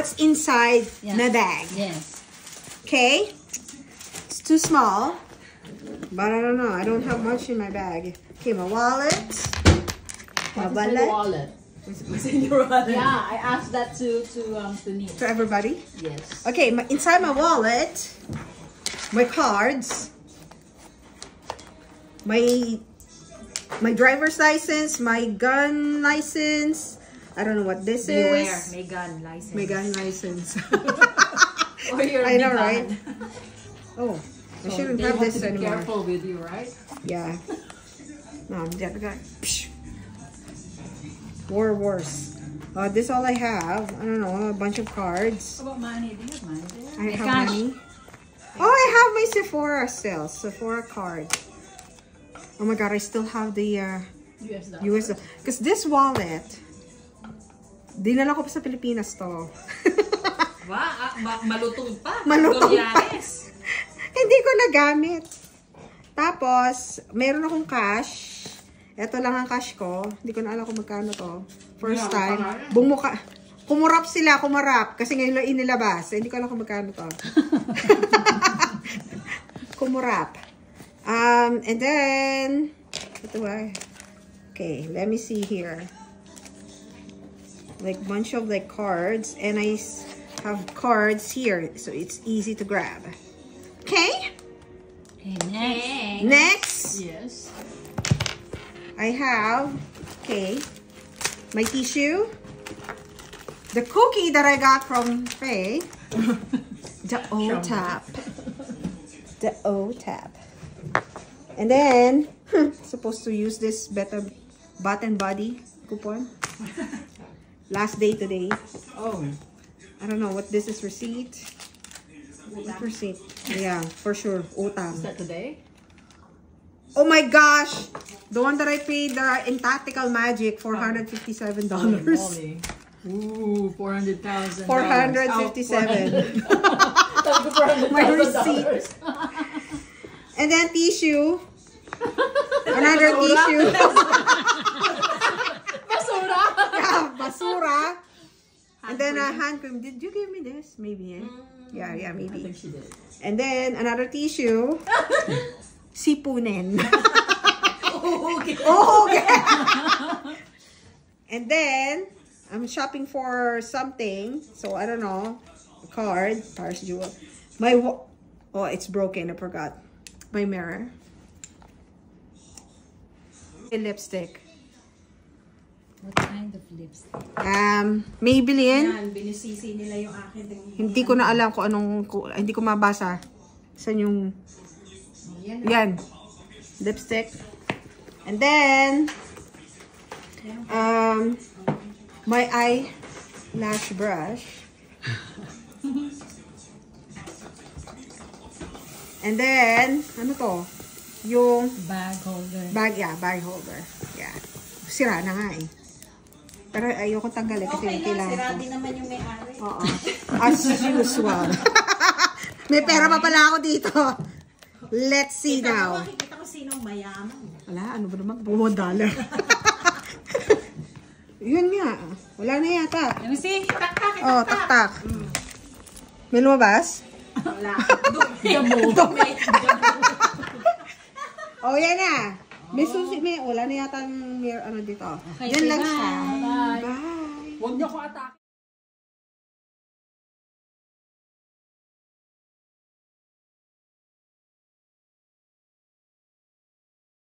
what's inside my bag. Yes. Okay? It's too small. But I don't know. I don't have much in my bag. Okay, my wallet. My wallet. What's in your wallet? Yeah, I asked that to Nina. To everybody? Yes. Okay, inside my wallet, my cards, my driver's license, my gun license. I don't know what this is. Beware, may gun license. My gun license. Or your I know, right? Oh, I So shouldn't have this to be anymore. careful with you, right? Yeah. No, I'm dead. Worse. This is all I have. I don't know, a bunch of cards. How about money? Do you have money there? I have money. Oh, I have my Sephora still. Sephora card. Oh my God, I still have the US. Because this wallet, dinala ko pa sa Pilipinas to. Malutong pa. Malutong pa. Hindi ko nagamit. Tapos, meron akong cash. Ito lang ang cash ko. Hindi ko na alam kung magkano to. First time. Kumarap. Kasi ngayon lang inilabas. Hindi ko alam kung magkano to. Kumurap. And then, ito ba? Okay, let me see here. Like bunch of like cards. And I have cards here. So it's easy to grab. Okay? Okay, Next. Yes. I have, okay, my tissue. The cookie that I got from Faye. The O-Tap. The O-Tap. And then, supposed to use this Better Bath and Body coupon. Last day today. Oh. I don't know what this is. Receipt. What receipt? Yeah, for sure. O-Tap. Is that today? Oh my gosh! The one that I paid in Tactical Magic, $457. Ooh, 400,000. 457. My receipt. And then tissue. Another tissue. Basura. Yeah, basura. And then a hand cream. Did you give me this? Maybe, eh? Yeah, maybe. I think she did. And then another tissue. Sipunin. Okay. Oh, okay. And then, I'm shopping for something. So, I don't know. A card. Paris Jewel. Oh, it's broken. I forgot. My mirror. A lipstick. What kind of lipstick? Maybelline. Yan, binisisi nila yung akin. Hindi ko na alam kung anong, hindi ko mabasa. Saan yung, yan. Lipstick. And then, my eyelash brush. And then, ano to? Yung bag holder. Bag holder. Yeah. Sira na nga eh. Pero ayoko tanggalin kasi okay kailangan ko. Sira din naman yung may-ari. Oo. As usual. May pera pa pala ako dito. Let's see now. Makikita ko sinong mayaman. Wala, ano ba naman? $1. Yun nga. Wala na yata. Let me see. Tak-tak. Oh, tak-tak. May lumabas? Wala. Dumi. Oh, yan na. May susi, wala na yata ano dito. Okay, yan lang siya. Bye. Bye. Huwag niyo ko atake.